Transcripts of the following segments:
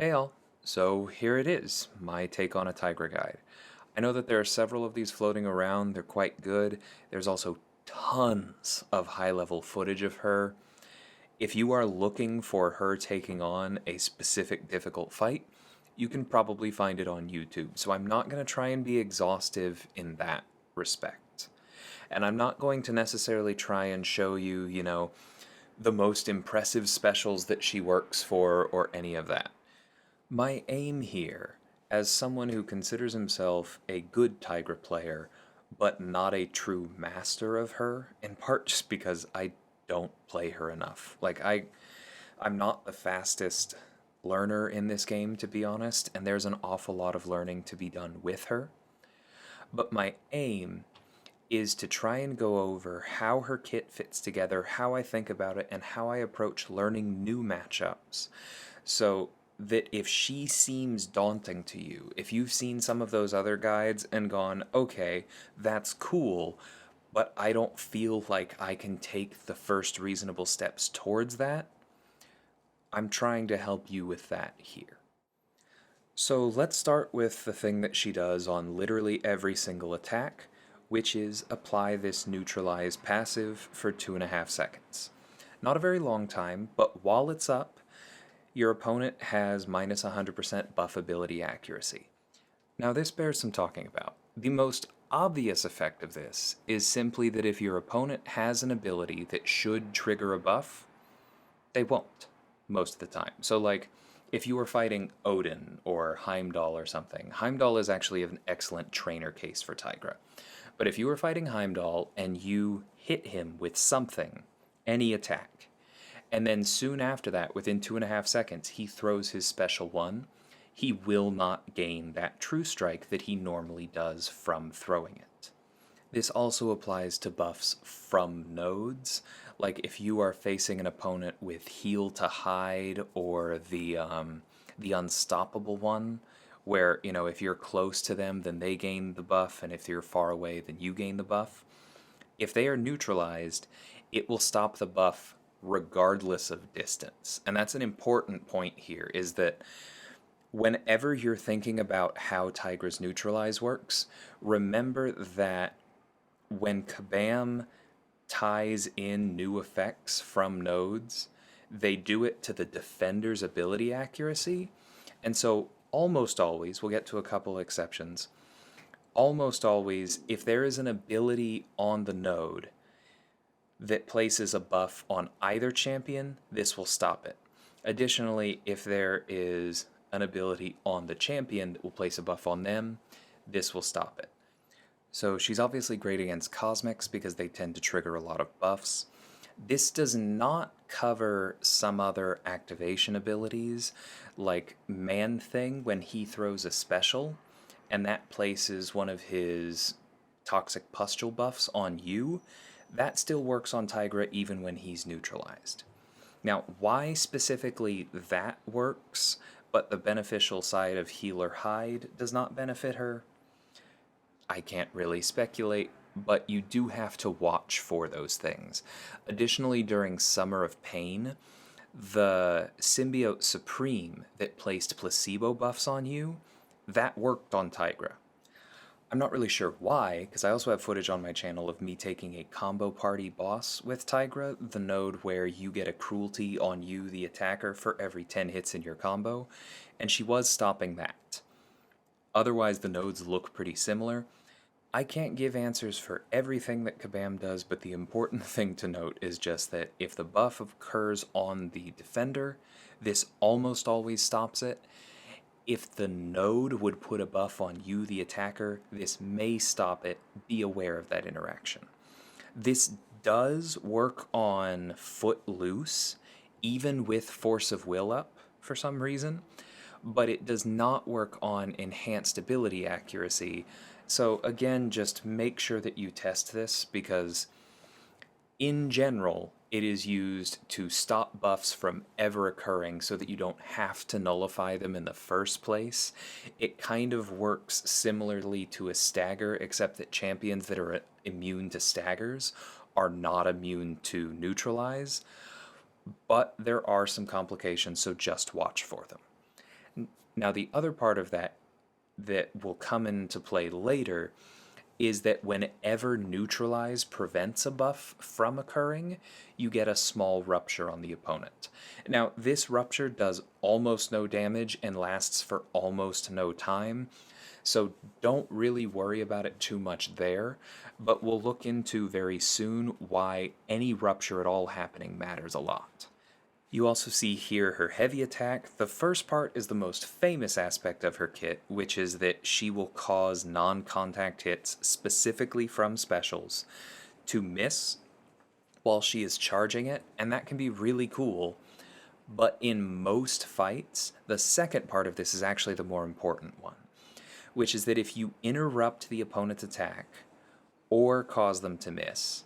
Hey all, so here it is, my take on a Tigra guide. I know that there are several of these floating around, they're quite good. There's also tons of high-level footage of her. If you are looking for her taking on a specific difficult fight, you can probably find it on YouTube, so I'm not going to try and be exhaustive in that respect. And I'm not going to necessarily try and show you, the most impressive specials that she works for or any of that. My aim here, as someone who considers himself a good Tigra player, but not a true master of her, in part just because I don't play her enough. I'm not the fastest learner in this game, to be honest, and there's an awful lot of learning to be done with her. But my aim is to try and go over how her kit fits together, how I think about it, and how I approach learning new matchups. So that if she seems daunting to you, if you've seen some of those other guides and gone, okay, that's cool, but I don't feel like I can take the first reasonable steps towards that, I'm trying to help you with that here. So let's start with the thing that she does on literally every single attack, which is apply this Neutralize passive for 2.5 seconds. Not a very long time, but while it's up, your opponent has minus 100% buff ability accuracy. Now this bears some talking about. The most obvious effect of this is simply that if your opponent has an ability that should trigger a buff, they won't, most of the time. So if you were fighting Odin or Heimdall or something, Heimdall is actually an excellent trainer case for Tigra. But if you were fighting Heimdall and you hit him with something, any attack, and then soon after that, within 2.5 seconds, he throws his special one, he will not gain that true strike that he normally does from throwing it. This also applies to buffs from nodes. Like if you are facing an opponent with heal to hide or the unstoppable one, where if you're close to them, then they gain the buff, and if you're far away, then you gain the buff. If they are neutralized, it will stop the buff regardless of distance. And that's an important point here, is that whenever you're thinking about how Tigra's Neutralize works, remember that when Kabam ties in new effects from nodes, they do it to the defender's ability accuracy. And so almost always, we'll get to a couple exceptions, almost always, if there is an ability on the node that places a buff on either champion, this will stop it. Additionally, if there is an ability on the champion that will place a buff on them, this will stop it. So she's obviously great against Cosmics because they tend to trigger a lot of buffs. This does not cover some other activation abilities, like Man-Thing when he throws a special, and that places one of his toxic pustule buffs on you. That still works on Tigra even when he's neutralized. Now, why specifically that works, but the beneficial side of Healer Hide does not benefit her, I can't really speculate, but you do have to watch for those things. Additionally, during Summer of Pain, the Symbiote Supreme that placed placebo buffs on you, that worked on Tigra. I'm not really sure why, because I also have footage on my channel of me taking a combo party boss with Tigra, the node where you get a cruelty on you, the attacker, for every 10 hits in your combo, and she was stopping that. Otherwise, the nodes look pretty similar. I can't give answers for everything that Kabam does, but the important thing to note is just that if the buff occurs on the defender, this almost always stops it. If the node would put a buff on you, the attacker, this may stop it. Be aware of that interaction. This does work on Footloose, even with Force of Will up for some reason, but it does not work on enhanced ability accuracy. So again, just make sure that you test this, because in general, it is used to stop buffs from ever occurring so that you don't have to nullify them in the first place. It kind of works similarly to a stagger, except that champions that are immune to staggers are not immune to neutralize, but there are some complications, so just watch for them. Now, the other part of that that will come into play later is that whenever Neutralize prevents a buff from occurring, you get a small rupture on the opponent. Now, this rupture does almost no damage and lasts for almost no time, so don't really worry about it too much there, but we'll look into very soon why any rupture at all happening matters a lot. You also see here her heavy attack. The first part is the most famous aspect of her kit, which is that she will cause non-contact hits specifically from specials to miss while she is charging it, and that can be really cool. But in most fights, the second part of this is actually the more important one, which is that if you interrupt the opponent's attack or cause them to miss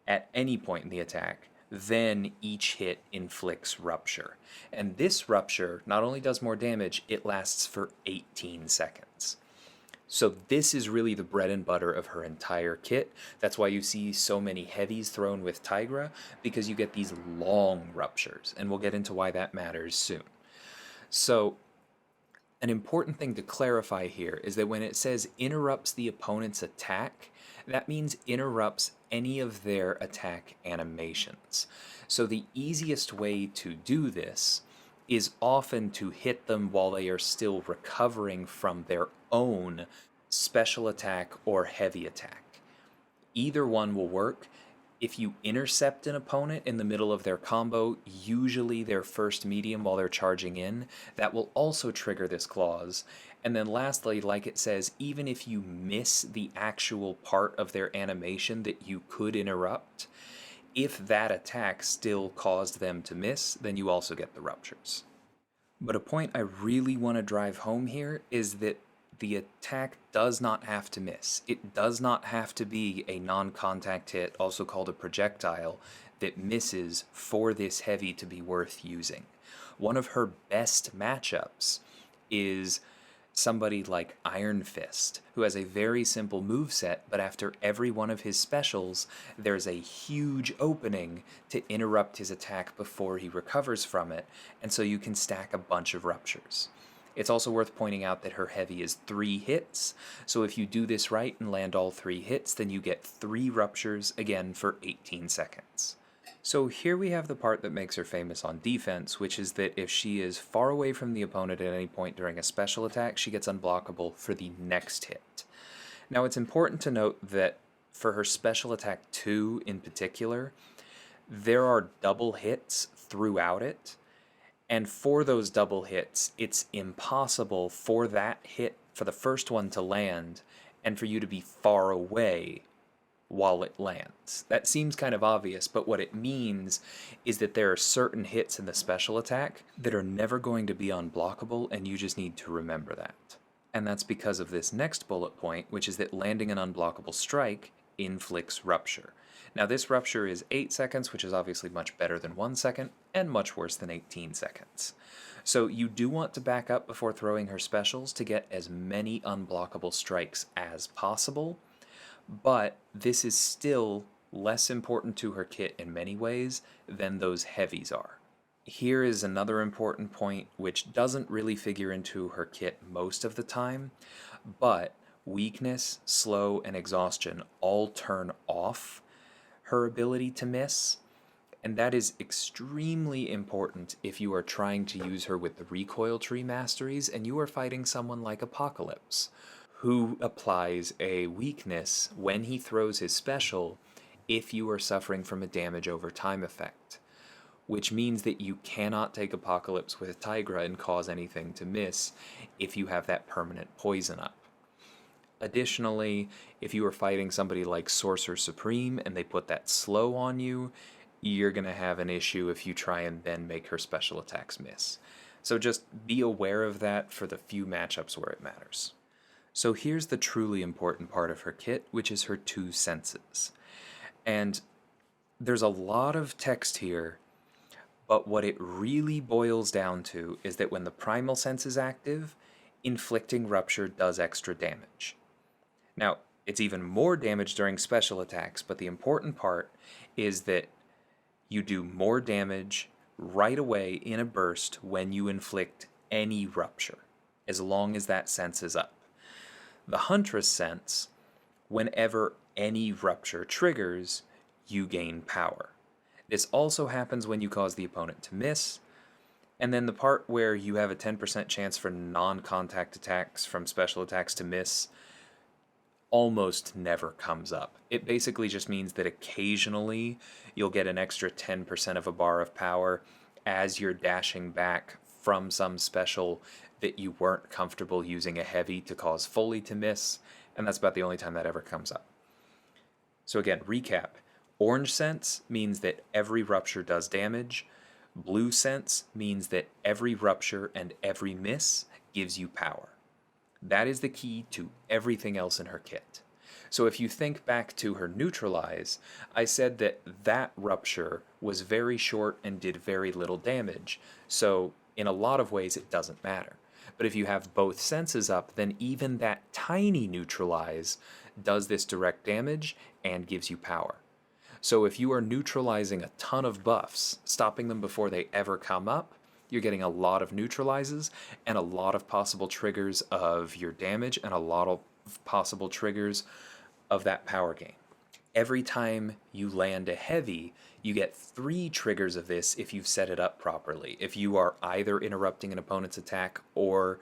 at any point in the attack, then each hit inflicts rupture. And this rupture not only does more damage, it lasts for 18 seconds. So this is really the bread and butter of her entire kit. That's why you see so many heavies thrown with Tigra, because you get these long ruptures, and we'll get into why that matters soon. So an important thing to clarify here is that when it says interrupts the opponent's attack, that means interrupts any of their attack animations. So the easiest way to do this is often to hit them while they are still recovering from their own special attack or heavy attack. Either one will work. If you intercept an opponent in the middle of their combo, usually their first medium while they're charging in, that will also trigger this clause. And then lastly, like it says, even if you miss the actual part of their animation that you could interrupt, if that attack still caused them to miss, then you also get the ruptures. But a point I really want to drive home here is that the attack does not have to miss. It does not have to be a non-contact hit, also called a projectile, that misses for this heavy to be worth using. One of her best matchups is somebody like Iron Fist, who has a very simple moveset, but after every one of his specials, there's a huge opening to interrupt his attack before he recovers from it, and so you can stack a bunch of ruptures. It's also worth pointing out that her heavy is 3 hits, so if you do this right and land all 3 hits, then you get 3 ruptures, again for 18 seconds. So here we have the part that makes her famous on defense, which is that if she is far away from the opponent at any point during a special attack, she gets unblockable for the next hit. Now it's important to note that for her special attack 2 in particular, there are double hits throughout it, and for those double hits, it's impossible for that hit, for the first one to land, and for you to be far away while it lands. That seems kind of obvious, but what it means is that there are certain hits in the special attack that are never going to be unblockable, and you just need to remember that. And that's because of this next bullet point, which is that landing an unblockable strike inflicts rupture. Now this rupture is 8 seconds, which is obviously much better than 1 second, and much worse than 18 seconds. So you do want to back up before throwing her specials to get as many unblockable strikes as possible, but this is still less important to her kit in many ways than those heavies are. Here is another important point which doesn't really figure into her kit most of the time, but weakness, slow, and exhaustion all turn off her ability to miss, and that is extremely important if you are trying to use her with the recoil tree masteries and you are fighting someone like Apocalypse, who applies a weakness when he throws his special if you are suffering from a damage over time effect, which means that you cannot take Apocalypse with Tigra and cause anything to miss if you have that permanent poison up. Additionally, if you are fighting somebody like Sorcerer Supreme and they put that slow on you, you're going to have an issue if you try and then make her special attacks miss. So just be aware of that for the few matchups where it matters. So here's the truly important part of her kit, which is her 2 senses. And there's a lot of text here, but what it really boils down to is that when the primal sense is active, inflicting rupture does extra damage. Now, it's even more damage during special attacks, but the important part is that you do more damage right away in a burst when you inflict any rupture, as long as that sense is up. The Huntress sense, whenever any rupture triggers, you gain power. This also happens when you cause the opponent to miss, and then the part where you have a 10% chance for non-contact attacks from special attacks to miss almost never comes up. It basically just means that occasionally you'll get an extra 10% of a bar of power as you're dashing back from some special that you weren't comfortable using a heavy to cause fully to miss, and that's about the only time that ever comes up. So again, recap. Orange sense means that every rupture does damage. Blue sense means that every rupture and every miss gives you power. That is the key to everything else in her kit. So if you think back to her Neutralize, I said that that rupture was very short and did very little damage, so in a lot of ways it doesn't matter. But if you have both senses up, then even that tiny Neutralize does this direct damage and gives you power. So if you are neutralizing a ton of buffs, stopping them before they ever come up, you're getting a lot of neutralizes and a lot of possible triggers of your damage and a lot of possible triggers of that power gain. Every time you land a heavy, you get 3 triggers of this if you've set it up properly. If you are either interrupting an opponent's attack or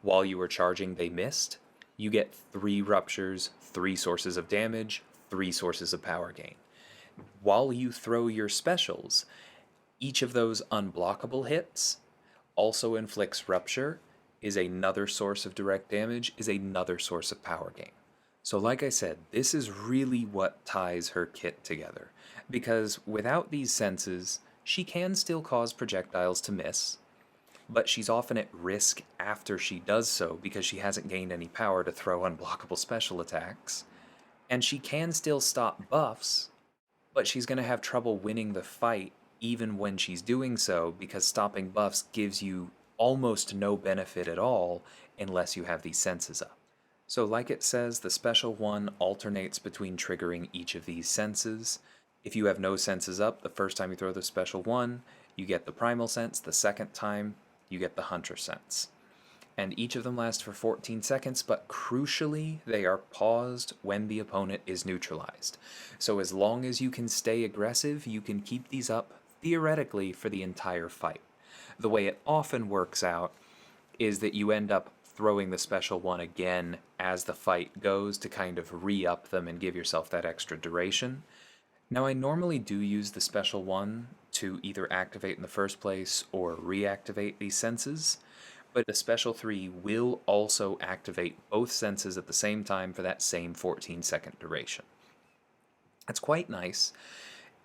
while you were charging they missed, you get 3 ruptures, 3 sources of damage, 3 sources of power gain. While you throw your specials, each of those unblockable hits also inflicts rupture, is another source of direct damage, is another source of power gain. So like I said, this is really what ties her kit together, because without these senses, she can still cause projectiles to miss, but she's often at risk after she does so because she hasn't gained any power to throw unblockable special attacks, and she can still stop buffs, but she's going to have trouble winning the fight even when she's doing so because stopping buffs gives you almost no benefit at all unless you have these senses up. So like it says, the special one alternates between triggering each of these senses. If you have no senses up, the first time you throw the special one, you get the primal sense. The second time, you get the hunter sense. And each of them lasts for 14 seconds, but crucially, they are paused when the opponent is neutralized. So as long as you can stay aggressive, you can keep these up, theoretically, for the entire fight. The way it often works out is that you end up throwing the special one again as the fight goes to kind of re-up them and give yourself that extra duration. Now I normally do use the special one to either activate in the first place or reactivate these senses, but the special 3 will also activate both senses at the same time for that same 14-second duration. That's quite nice.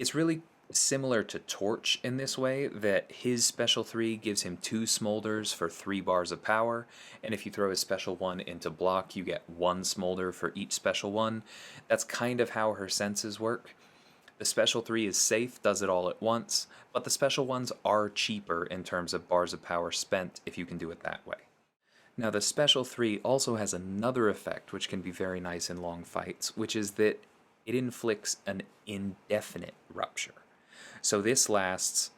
It's really similar to Torch in this way, that his special 3 gives him 2 smolders for 3 bars of power, and if you throw his special 1 into block, you get 1 smolder for each special 1. That's kind of how her senses work. The special 3 is safe, does it all at once, but the special ones are cheaper in terms of bars of power spent if you can do it that way. Now the special 3 also has another effect which can be very nice in long fights, which is that it inflicts an indefinite rupture. So this lasts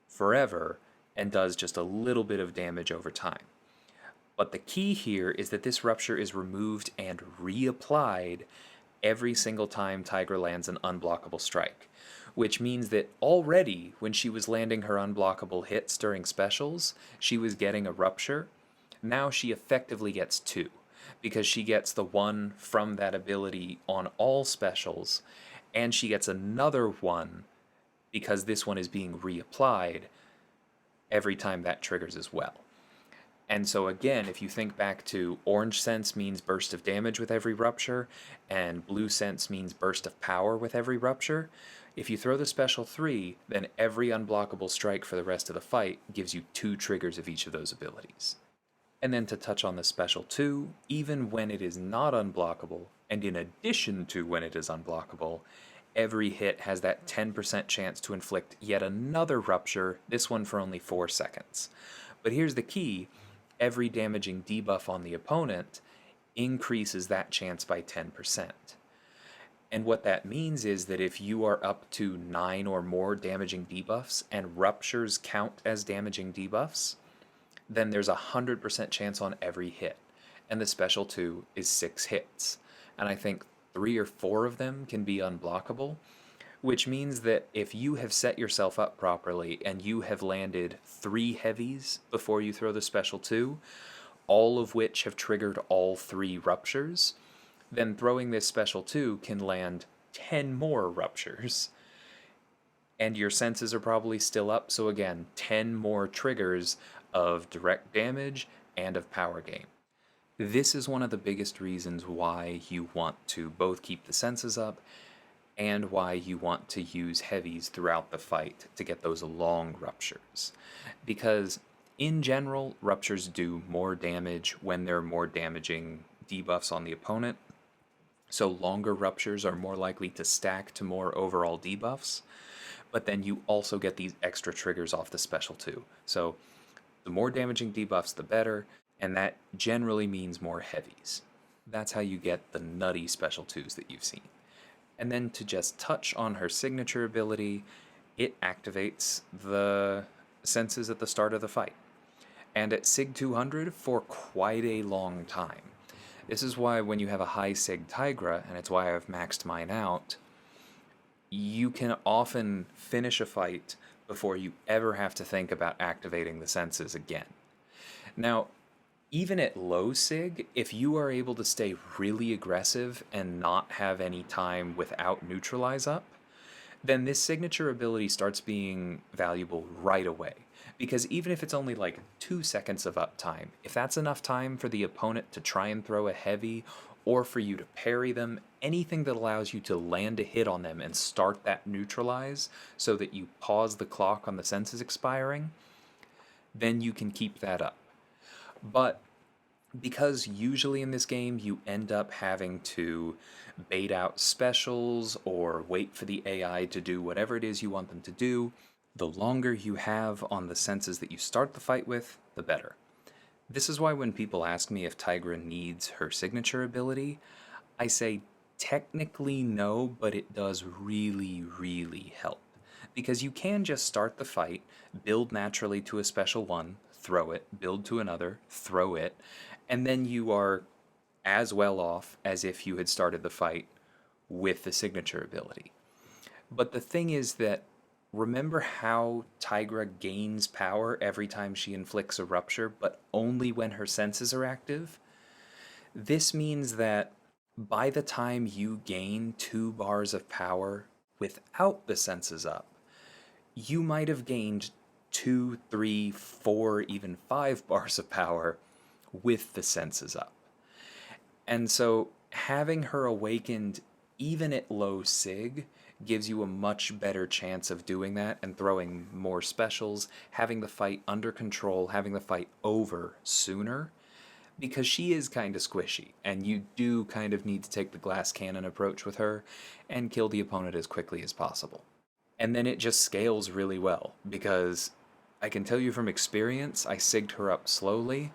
forever and does just a little bit of damage over time. But the key here is that this rupture is removed and reapplied every single time Tigra lands an unblockable strike, which means that already when she was landing her unblockable hits during specials, she was getting a rupture. Now she effectively gets 2, because she gets the 1 from that ability on all specials, and she gets another 1 because this one is being reapplied every time that triggers as well. And so again, if you think back to orange sense means burst of damage with every rupture, and blue sense means burst of power with every rupture, if you throw the special 3, then every unblockable strike for the rest of the fight gives you 2 triggers of each of those abilities. And then to touch on the special 2, even when it is not unblockable, and in addition to when it is unblockable, every hit has that 10% chance to inflict yet another rupture, this one for only 4 seconds. But here's the key. Every damaging debuff on the opponent increases that chance by 10%. And what that means is that if you are up to 9 or more damaging debuffs and ruptures count as damaging debuffs, then there's 100% chance on every hit. And the special 2 is 6 hits. And I think 3 or 4 of them can be unblockable, which means that if you have set yourself up properly and you have landed 3 heavies before you throw the special 2, all of which have triggered all 3 ruptures, then throwing this special 2 can land 10 more ruptures. And your senses are probably still up, so again, 10 more triggers of direct damage and of power gain. This is one of the biggest reasons why you want to both keep the senses up and why you want to use heavies throughout the fight to get those long ruptures. Because in general, ruptures do more damage when there are more damaging debuffs on the opponent. So longer ruptures are more likely to stack to more overall debuffs. But then you also get these extra triggers off the special 2. So the more damaging debuffs, the better, and that generally means more heavies. That's how you get the nutty special 2s that you've seen. And then to just touch on her signature ability, it activates the senses at the start of the fight. And at Sig 200 for quite a long time. This is why when you have a high Sig Tigra, and it's why I've maxed mine out, you can often finish a fight before you ever have to think about activating the senses again. Now, even at low Sig, if you are able to stay really aggressive and not have any time without Neutralize up, then this signature ability starts being valuable right away. Because even if it's only like 2 seconds of uptime, if that's enough time for the opponent to try and throw a heavy, or for you to parry them, anything that allows you to land a hit on them and start that Neutralize so that you pause the clock on the senses expiring, then you can keep that up. But because usually in this game you end up having to bait out specials or wait for the AI to do whatever it is you want them to do, the longer you have on the senses that you start the fight with, the better. This is why when people ask me if Tigra needs her signature ability, I say technically no, but it does really, really help. Because you can just start the fight, build naturally to a special 1, throw it, build to another, throw it, and then you are as well off as if you had started the fight with the signature ability. But the thing is that remember how Tigra gains power every time she inflicts a rupture, but only when her senses are active? This means that by the time you gain 2 bars of power without the senses up, you might have gained 2, 3, 4, even 5 bars of power with the senses up. And so having her awakened even at low Sig gives you a much better chance of doing that and throwing more specials, having the fight under control, having the fight over sooner, because she is kind of squishy, and you do kind of need to take the glass cannon approach with her and kill the opponent as quickly as possible. And then it just scales really well, because I can tell you from experience, I sigged her up slowly.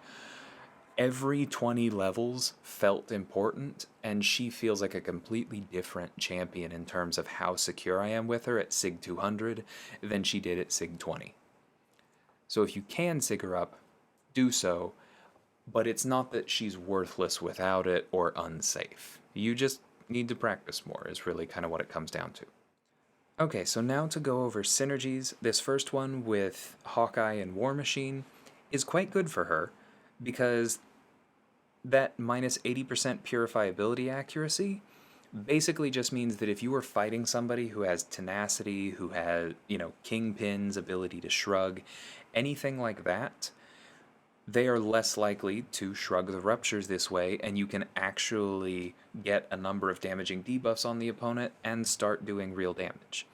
Every 20 levels felt important, and she feels like a completely different champion in terms of how secure I am with her at Sig 200 than she did at Sig 20. So if you can sig her up, do so, but it's not that she's worthless without it or unsafe. You just need to practice more is really kind of what it comes down to. Okay, so now to go over synergies. This first one with Hawkeye and War Machine is quite good for her, because that minus 80% purifiability accuracy basically just means that if you are fighting somebody who has tenacity, who has, Kingpin's ability to shrug, anything like that, they are less likely to shrug the ruptures this way, and you can actually get a number of damaging debuffs on the opponent and start doing real damage.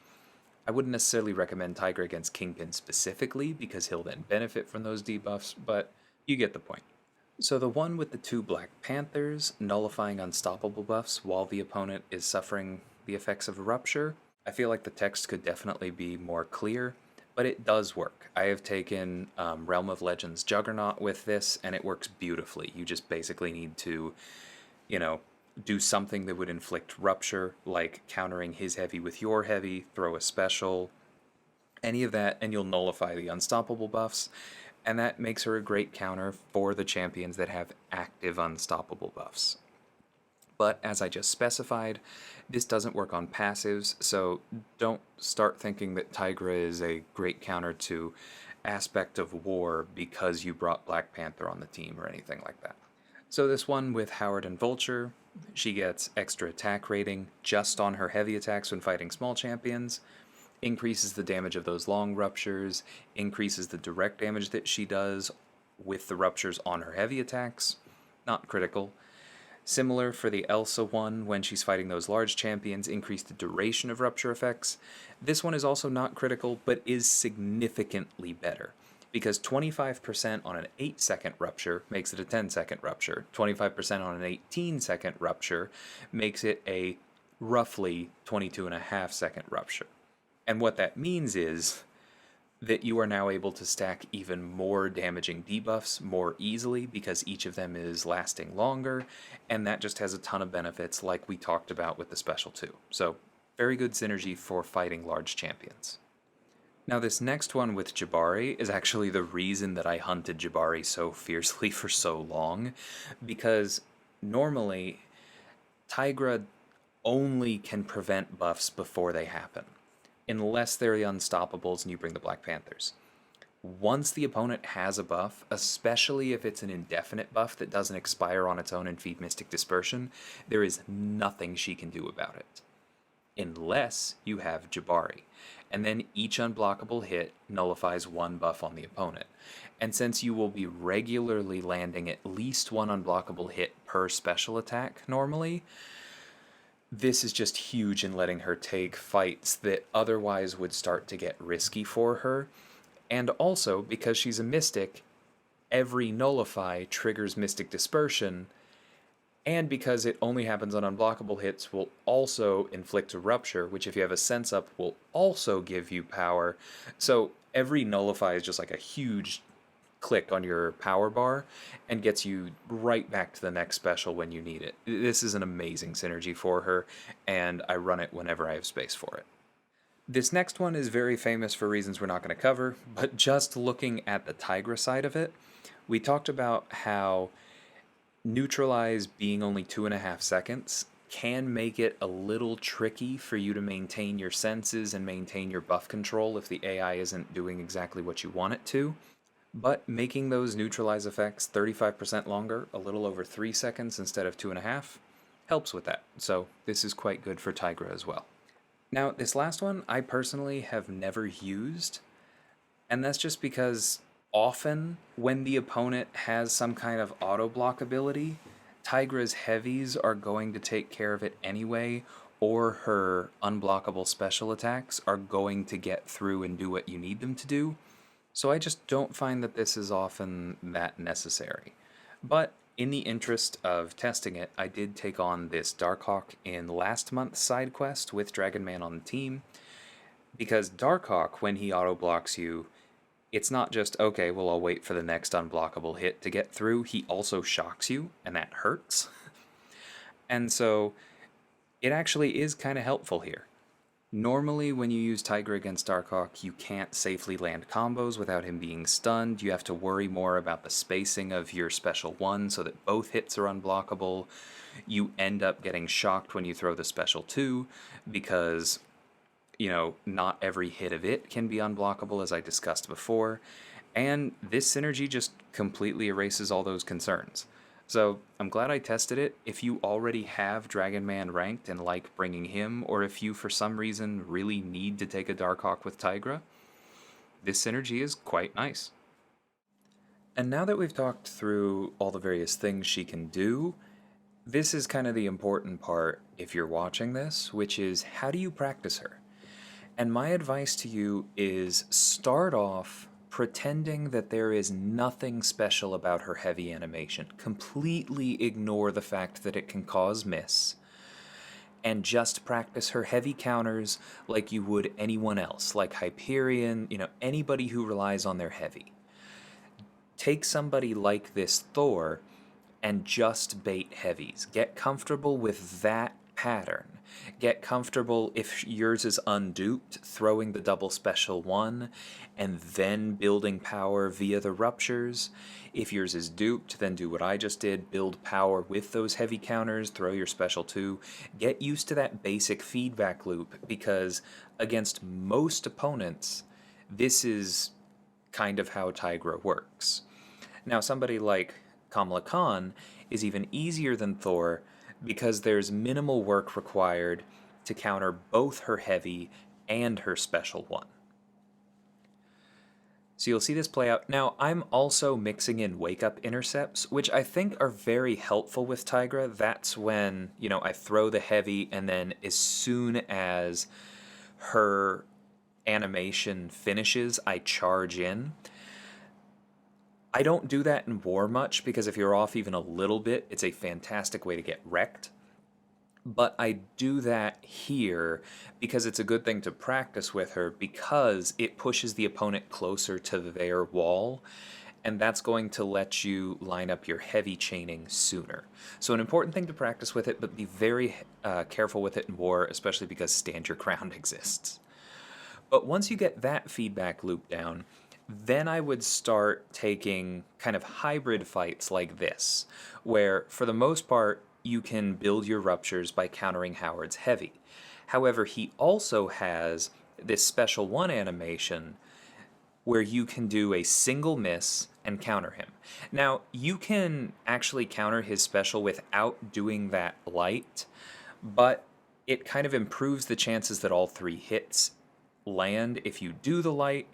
I wouldn't necessarily recommend Tigra against Kingpin specifically, because he'll then benefit from those debuffs, but you get the point. So the one with the 2 Black Panthers, nullifying unstoppable buffs while the opponent is suffering the effects of a rupture, I feel like the text could definitely be more clear, but it does work. I have taken Realm of Legends Juggernaut with this, and it works beautifully. You just basically need to, do something that would inflict rupture, like countering his heavy with your heavy, throw a special, any of that, and you'll nullify the unstoppable buffs. and that makes her a great counter for the champions that have active unstoppable buffs. But as I just specified, this doesn't work on passives, so don't start thinking that Tigra is a great counter to Aspect of War because you brought Black Panther on the team or anything like that. So this one with Howard and Vulture, she gets extra attack rating just on her heavy attacks when fighting small champions, increases the damage of those long ruptures, increases the direct damage that she does with the ruptures on her heavy attacks, not critical. Similar for the Elsa one, when she's fighting those large champions, increase the duration of rupture effects. This one is also not critical, but is significantly better, because 25% on an 8-second rupture makes it a 10-second rupture. 25% on an 18-second rupture makes it a roughly 22.5-second rupture. And what that means is that you are now able to stack even more damaging debuffs more easily because each of them is lasting longer, and that just has a ton of benefits like we talked about with the special 2. So very good synergy for fighting large champions. Now this next one with Jabari is actually the reason that I hunted Jabari so fiercely for so long, because normally Tigra only can prevent buffs before they happen, unless they're the Unstoppables and you bring the Black Panthers. Once the opponent has a buff, especially if it's an indefinite buff that doesn't expire on its own and feed Mystic Dispersion, there is nothing she can do about it. Unless you have Jabari. And then each unblockable hit nullifies one buff on the opponent. And since you will be regularly landing at least one unblockable hit per special attack normally, this is just huge in letting her take fights that otherwise would start to get risky for her. And also, because she's a Mystic, every Nullify triggers Mystic Dispersion, and because it only happens on unblockable hits, will also inflict a Rupture, which if you have a Sense Up will also give you power. So every Nullify is just like a huge click on your power bar and gets you right back to the next special when you need it. This is an amazing synergy for her, and I run it whenever I have space for it. This next one is very famous for reasons we're not going to cover, but just looking at the Tigra side of it, we talked about how Neutralize being only 2.5 seconds can make it a little tricky for you to maintain your senses and maintain your buff control if the AI isn't doing exactly what you want it to. But making those Neutralize effects 35% longer, a little over 3 seconds instead of 2.5, helps with that. So this is quite good for Tigra as well. Now, this last one I personally have never used, and that's just because often when the opponent has some kind of auto block ability, Tigra's heavies are going to take care of it anyway, or her unblockable special attacks are going to get through and do what you need them to do. So I just don't find that this is often that necessary. But in the interest of testing it, I did take on this Darkhawk in last month's side quest with Dragon Man on the team, because Darkhawk, when he auto-blocks you, it's not just, okay, well, I'll wait for the next unblockable hit to get through. He also shocks you, and that hurts. And so it actually is kind of helpful here. Normally, when you use Tigra against Darkhawk, you can't safely land combos without him being stunned. You have to worry more about the spacing of your special 1 so that both hits are unblockable. You end up getting shocked when you throw the special 2 because, not every hit of it can be unblockable, as I discussed before. And this synergy just completely erases all those concerns. So I'm glad I tested it. If you already have Dragon Man ranked and like bringing him, or if you for some reason really need to take a Darkhawk with Tigra, this synergy is quite nice. And now that we've talked through all the various things she can do, this is kind of the important part if you're watching this, which is how do you practice her? And my advice to you is start off pretending that there is nothing special about her heavy animation. Completely ignore the fact that it can cause miss, and just practice her heavy counters like you would anyone else, like Hyperion, anybody who relies on their heavy. Take somebody like this Thor and just bait heavies. Get comfortable with that pattern. Get comfortable if yours is unduped, throwing the double special 1 and then building power via the ruptures. If yours is duped, then do what I just did, build power with those heavy counters, throw your special 2. Get used to that basic feedback loop, because against most opponents, this is kind of how Tigra works. Now, somebody like Kamala Khan is even easier than Thor because there's minimal work required to counter both her heavy and her special 1. So you'll see this play out. Now, I'm also mixing in wake-up intercepts, which I think are very helpful with Tigra. That's when, I throw the heavy, and then as soon as her animation finishes, I charge in. I don't do that in War much, because if you're off even a little bit, it's a fantastic way to get wrecked. But I do that here because it's a good thing to practice with her, because it pushes the opponent closer to their wall, and that's going to let you line up your heavy chaining sooner. So an important thing to practice with it, but be very careful with it in War, especially because Stand Your Ground exists. But once you get that feedback loop down, then I would start taking kind of hybrid fights like this, where for the most part, you can build your ruptures by countering Howard's heavy. However, he also has this special 1 animation where you can do a single miss and counter him. Now, you can actually counter his special without doing that light, but it kind of improves the chances that all 3 hits land if you do the light.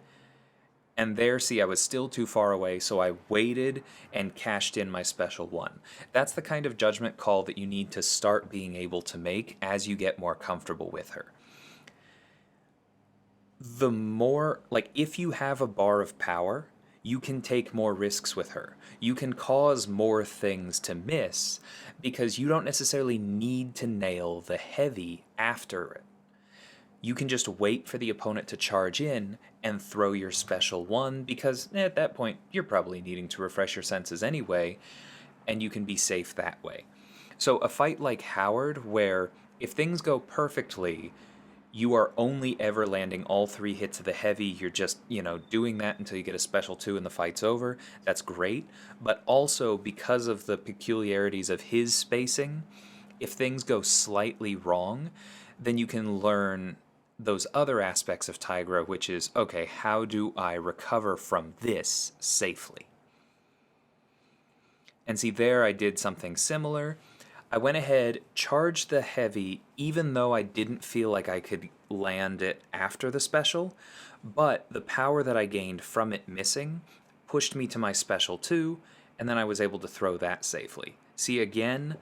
And there, see, I was still too far away, so I waited and cashed in my special 1. That's the kind of judgment call that you need to start being able to make as you get more comfortable with her. The more, if you have a bar of power, you can take more risks with her. You can cause more things to miss, because you don't necessarily need to nail the heavy after it. You can just wait for the opponent to charge in and throw your special 1, because at that point you're probably needing to refresh your senses anyway, and you can be safe that way. So a fight like Howard, where if things go perfectly, you are only ever landing all 3 hits of the heavy, you're just, doing that until you get a special 2 and the fight's over, that's great. But also, because of the peculiarities of his spacing, if things go slightly wrong, then you can learn those other aspects of Tigra, which is, okay, how do I recover from this safely? And see, there I did something similar. I went ahead, charged the heavy, even though I didn't feel like I could land it after the special, but the power that I gained from it missing pushed me to my special 2, and then I was able to throw that safely. See, again,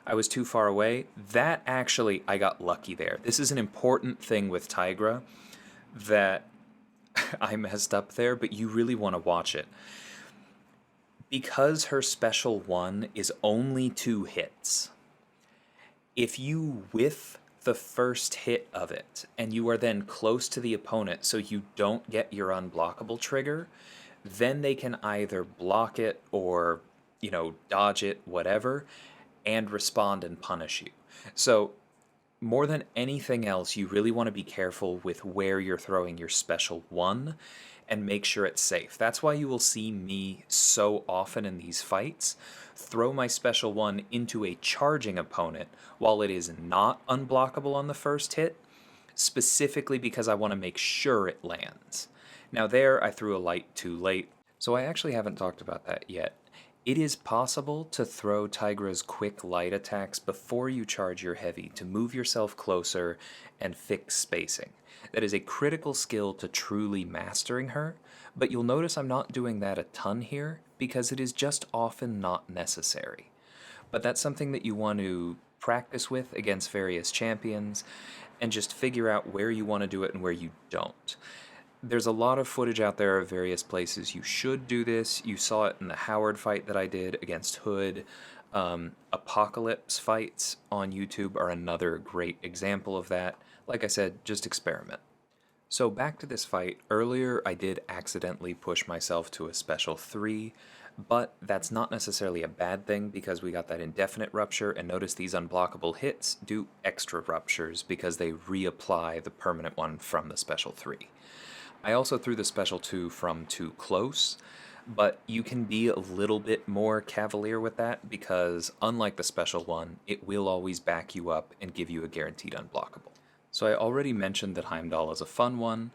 I was too far away. That actually, I got lucky there. This is an important thing with Tigra that I messed up there, but you really want to watch it. Because her special 1 is only 2 hits, if you whiff the first hit of it, and you are then close to the opponent so you don't get your unblockable trigger, then they can either block it or, dodge it, whatever, and respond and punish you. So more than anything else, you really want to be careful with where you're throwing your special 1 and make sure it's safe. That's why you will see me so often in these fights throw my special 1 into a charging opponent while it is not unblockable on the first hit, specifically because I want to make sure it lands. Now there, I threw a light too late, so I actually haven't talked about that yet. It is possible to throw Tigra's quick light attacks before you charge your heavy to move yourself closer and fix spacing. That is a critical skill to truly mastering her, but you'll notice I'm not doing that a ton here because it is just often not necessary. But that's something that you want to practice with against various champions and just figure out where you want to do it and where you don't. There's a lot of footage out there of various places you should do this. You saw it in the Howard fight that I did against Hood. Apocalypse fights on YouTube are another great example of that. Like I said, just experiment. So back to this fight. Earlier I did accidentally push myself to a special 3, But that's not necessarily a bad thing because we got that indefinite rupture, and notice these unblockable hits do extra ruptures because they reapply the permanent one from the special 3. I also threw the special 2 from too close, but you can be a little bit more cavalier with that because unlike the special 1, it will always back you up and give you a guaranteed unblockable. So I already mentioned that Heimdall is a fun one.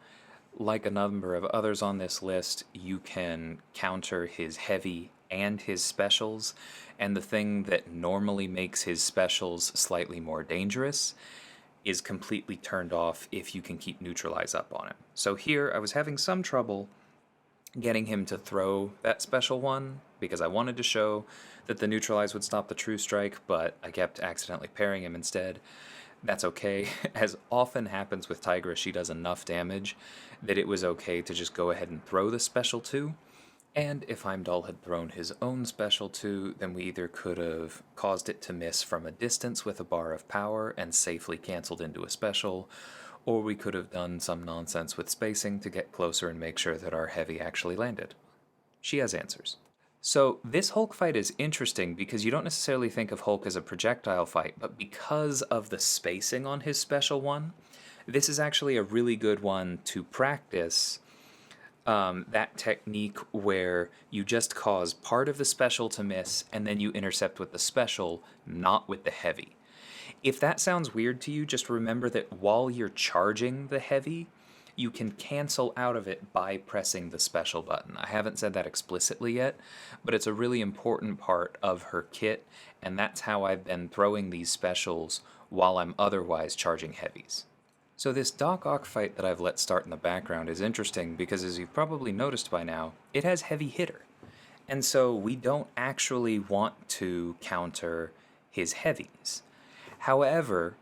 Like a number of others on this list, you can counter his heavy and his specials, and the thing that normally makes his specials slightly more dangerous is completely turned off if you can keep Neutralize up on him. So here, I was having some trouble getting him to throw that special one because I wanted to show that the Neutralize would stop the True Strike, but I kept accidentally pairing him instead. That's okay. As often happens with Tigra, she does enough damage that it was okay to just go ahead and throw the special 2. And if Heimdall had thrown his own special 2, then we either could have caused it to miss from a distance with a bar of power and safely canceled into a special, or we could have done some nonsense with spacing to get closer and make sure that our heavy actually landed. She has answers. So this Hulk fight is interesting because you don't necessarily think of Hulk as a projectile fight, but because of the spacing on his special one, this is actually a really good one to practice that technique where you just cause part of the special to miss and then you intercept with the special, not with the heavy. If that sounds weird to you, just remember that while you're charging the heavy, you can cancel out of it by pressing the special button. I haven't said that explicitly yet, but it's a really important part of her kit, and that's how I've been throwing these specials while I'm otherwise charging heavies. So this Doc Ock fight that I've let start in the background is interesting because, as you've probably noticed by now, it has heavy hitter. And so we don't actually want to counter his heavies. However,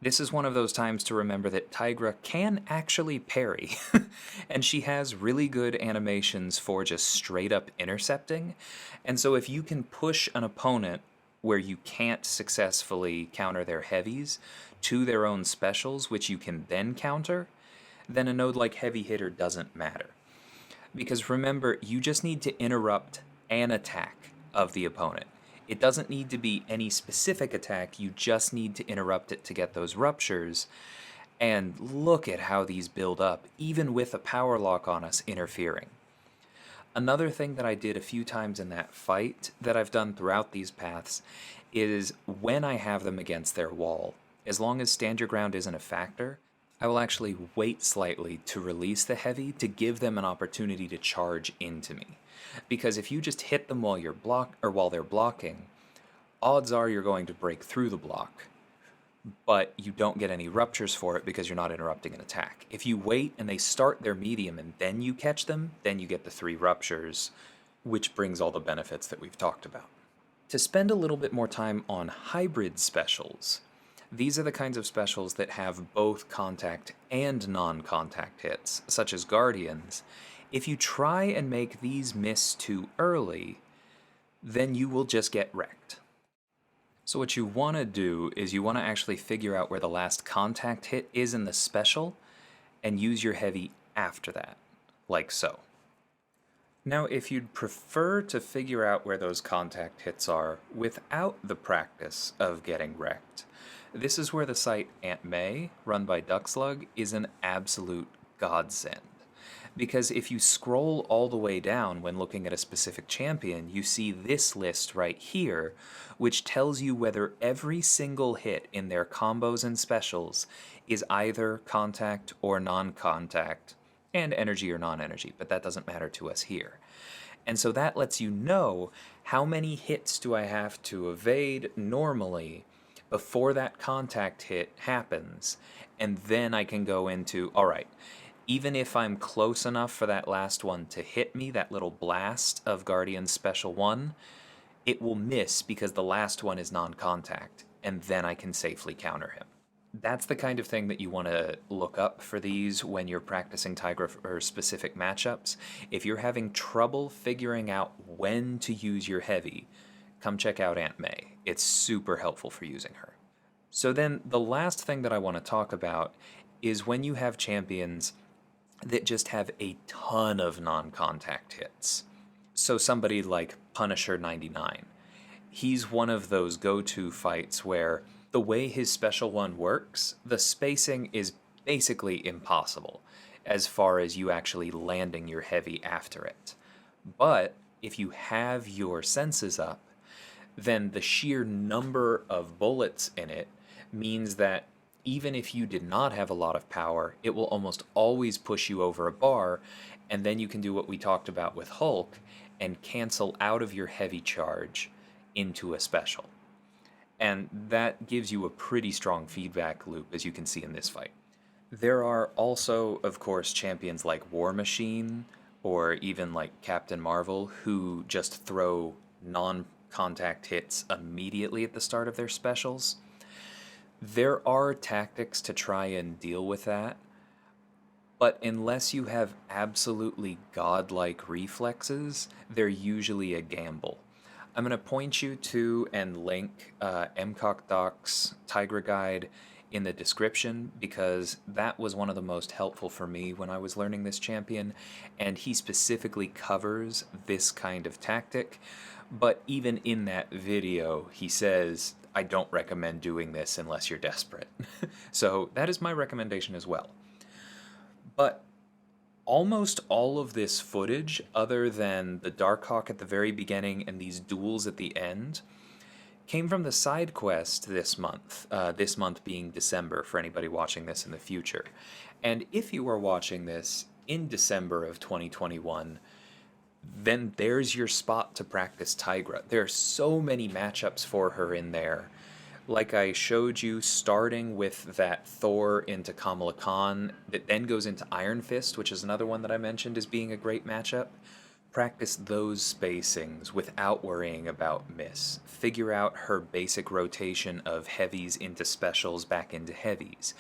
this is one of those times to remember that Tigra can actually parry, and she has really good animations for just straight up intercepting. And so if you can push an opponent where you can't successfully counter their heavies to their own specials, which you can then counter, then a node like Heavy Hitter doesn't matter. Because remember, you just need to interrupt an attack of the opponent. It doesn't need to be any specific attack, you just need to interrupt it to get those ruptures. And look at how these build up, even with a power lock on us interfering. Another thing that I did a few times in that fight that I've done throughout these paths is when I have them against their wall, as long as stand your ground isn't a factor, I will actually wait slightly to release the heavy to give them an opportunity to charge into me. Because if you just hit them while while they're blocking, odds are you're going to break through the block, but you don't get any ruptures for it because you're not interrupting an attack. If you wait and they start their medium and then you catch them, then you get the 3 ruptures, which brings all the benefits that we've talked about. To spend a little bit more time on hybrid specials, these are the kinds of specials that have both contact and non-contact hits, such as Guardians. If you try and make these miss too early, then you will just get wrecked. So what you want to do is you want to actually figure out where the last contact hit is in the special and use your heavy after that, like so. Now, if you'd prefer to figure out where those contact hits are without the practice of getting wrecked, this is where the site Aunt May, run by Duckslug, is an absolute godsend. Because if you scroll all the way down when looking at a specific champion, you see this list right here, which tells you whether every single hit in their combos and specials is either contact or non-contact, and energy or non-energy, but that doesn't matter to us here. And so that lets you know how many hits do I have to evade normally before that contact hit happens, and then I can go into, all right, even if I'm close enough for that last one to hit me, that little blast of Guardian's Special 1, it will miss because the last one is non-contact, and then I can safely counter him. That's the kind of thing that you want to look up for these when you're practicing Tigra for specific matchups. If you're having trouble figuring out when to use your heavy, come check out Aunt May. It's super helpful for using her. So then the last thing that I want to talk about is when you have champions that just have a ton of non-contact hits. So somebody like Punisher 99, he's one of those go-to fights where the way his special one works, the spacing is basically impossible as far as you actually landing your heavy after it. But if you have your senses up, then the sheer number of bullets in it means that even if you did not have a lot of power, it will almost always push you over a bar, and then you can do what we talked about with Hulk and cancel out of your heavy charge into a special. And that gives you a pretty strong feedback loop, as you can see in this fight. There are also, of course, champions like War Machine or even like Captain Marvel who just throw non contact hits immediately at the start of their specials. There are tactics to try and deal with that, but unless you have absolutely godlike reflexes, they're usually a gamble. I'm going to point you to and link MCOC Tigra guide in the description because that was one of the most helpful for me when I was learning this champion, and he specifically covers this kind of tactic. But even in that video, he says, I don't recommend doing this unless you're desperate. So that is my recommendation as well. But almost all of this footage, other than the Darkhawk at the very beginning and these duels at the end, came from the side quest this month being December for anybody watching this in the future. And if you are watching this in December of 2021, then there's your spot to practice Tigra. There are so many matchups for her in there. Like I showed you, starting with that Thor into Kamala Khan, that then goes into Iron Fist, which is another one that I mentioned as being a great matchup. Practice those spacings without worrying about miss. Figure out her basic rotation of heavies into specials back into heavies.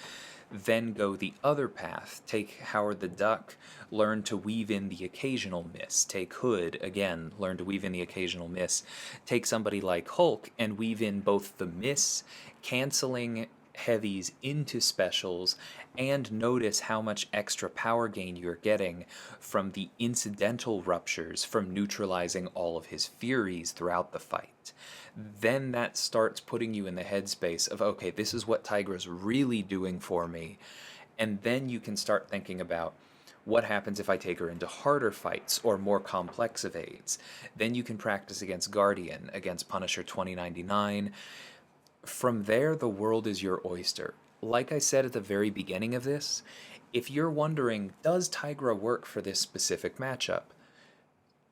Then go the other path. Take Howard the Duck, learn to weave in the occasional miss. Take Hood, again, learn to weave in the occasional miss. Take somebody like Hulk and weave in both the miss, canceling heavies into specials, and notice how much extra power gain you're getting from the incidental ruptures from neutralizing all of his furies throughout the fight. Then that starts putting you in the headspace of, okay, this is what Tigra's really doing for me. And then you can start thinking about what happens if I take her into harder fights or more complex evades. Then you can practice against Guardian, against Punisher 2099. From there, the world is your oyster. Like I said at the very beginning of this, if you're wondering, does Tigra work for this specific matchup?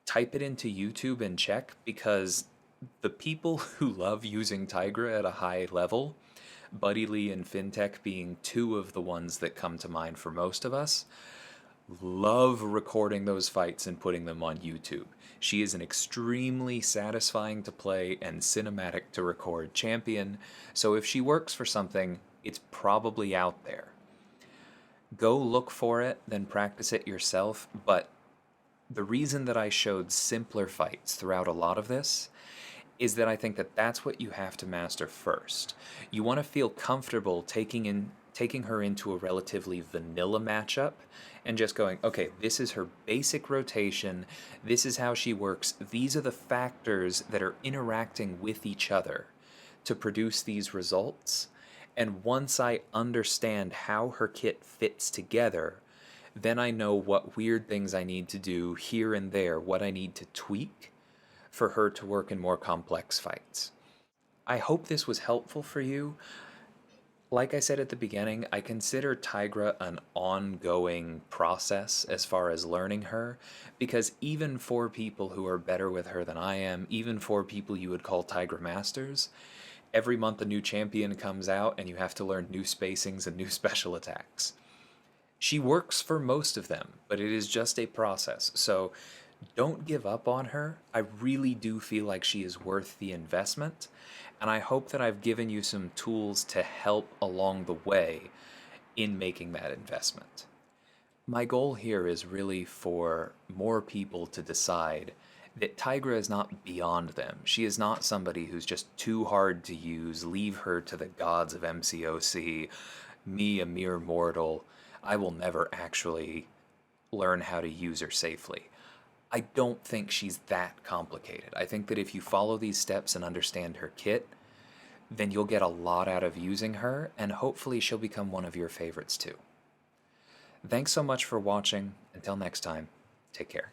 Type it into YouTube and check, because the people who love using Tigra at a high level, Buddy Lee and Fintech being two of the ones that come to mind for most of us, love recording those fights and putting them on YouTube. She is an extremely satisfying to play and cinematic to record champion, so if she works for something, it's probably out there. Go look for it, then practice it yourself, but the reason that I showed simpler fights throughout a lot of this is that I think that that's what you have to master first. You want to feel comfortable taking her into a relatively vanilla matchup and just going, okay, this is her basic rotation, this is how she works, these are the factors that are interacting with each other to produce these results. And once I understand how her kit fits together, then I know what weird things I need to do here and there, what I need to tweak for her to work in more complex fights. I hope this was helpful for you. Like I said at the beginning, I consider Tigra an ongoing process as far as learning her, because even for people who are better with her than I am, even for people you would call Tigra Masters, every month a new champion comes out and you have to learn new spacings and new special attacks. She works for most of them, but it is just a process, so don't give up on her. I really do feel like she is worth the investment, and I hope that I've given you some tools to help along the way in making that investment. My goal here is really for more people to decide that Tigra is not beyond them. She is not somebody who's just too hard to use. Leave her to the gods of MCOC. Me, a mere mortal, I will never actually learn how to use her safely. I don't think she's that complicated. I think that if you follow these steps and understand her kit, then you'll get a lot out of using her, and hopefully she'll become one of your favorites too. Thanks so much for watching. Until next time, take care.